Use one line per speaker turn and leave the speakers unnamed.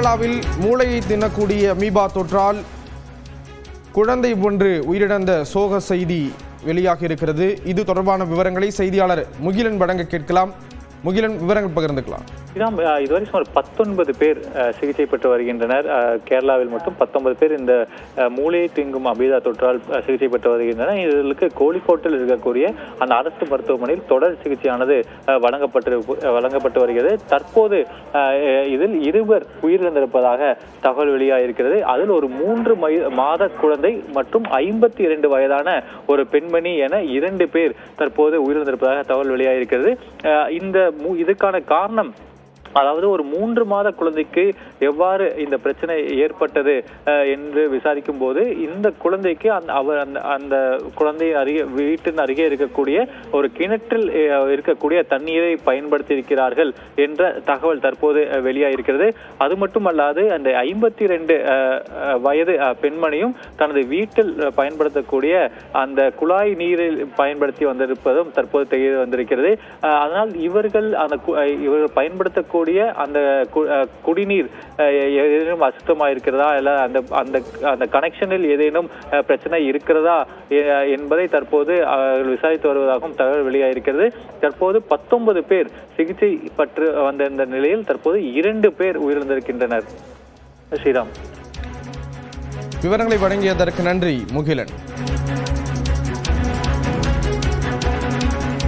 கேரளாவில் மூளையை தின்னக்கூடிய அமீபா தொற்றால் குழந்தை ஒன்று உயிரிழந்த சோக செய்தி வெளியாகி இருக்கிறது. இது தொடர்பான விவரங்களை செய்தியாளர் முகிலன் வழங்க கேட்கலாம். முகிலன், விவரங்கள் பகிர்ந்துக்கலாம்.
இதுவரை சுமார் 19 பேர் சிகிச்சை பெற்று வருகின்றனர். கேரளாவில் மட்டும் 19 பேர் இந்த மூளையை திங்கும் அமீபா தொற்றால் சிகிச்சை பெற்று வருகின்றனர். இதற்கு கோழிக்கோட்டில் இருக்கக்கூடிய அந்த அரசு மருத்துவமனையில் தொடர் சிகிச்சையானது வழங்கப்பட்டு வருகிறது. தற்போது இதில் 2 உயிரிழந்திருப்பதாக தகவல் வெளியாகிருக்கிறது. அதில் ஒரு 3 மாத குழந்தை மற்றும் 52 வயதான ஒரு பெண்மணி என 2 பேர் தற்போது உயிரிழந்திருப்பதாக தகவல் வெளியாகிருக்கிறது. இதுக்கான காரணம், அதாவது ஒரு 3 மாத குழந்தைக்கு எவ்வாறு இந்த பிரச்சனை ஏற்பட்டது என்று விசாரிக்கும் போது இந்த குழந்தைக்கு அந்த குழந்தை வீட்டின் அருகே இருக்கக்கூடிய ஒரு கிணற்றில் இருக்கக்கூடிய தண்ணீரை பயன்படுத்தி இருக்கிறார்கள் என்ற தகவல் தற்போது வெளியாகிருக்கிறது. அது மட்டுமல்லாது அந்த 52 வயது பெண்மணியும் தனது வீட்டில் பயன்படுத்தக்கூடிய அந்த குழாய் நீரில் பயன்படுத்தி வந்திருப்பதும் தற்போது தெரிய வந்திருக்கிறது. அதனால் இவர்கள் பயன்படுத்தக்கூடிய அந்த குடிநீர் ஏதேனும் அசுத்தமா இருக்கிறதா, இல்ல அந்த கனெக்ஷனில் ஏதேனும் பிரச்சனை இருக்கிறதா என்பதை தற்போது விசாரித்து வருவதாகவும் தகவல் வெளியாகிருக்கிறது. தற்போது 19 பேர் சிகிச்சை பெற்று வந்த இந்த நிலையில் தற்போது 2 பேர் உயிரிழந்திருக்கின்றனர். ஸ்ரீராம்,
விவரங்களை வழங்கியதற்கு நன்றி முகிலன்.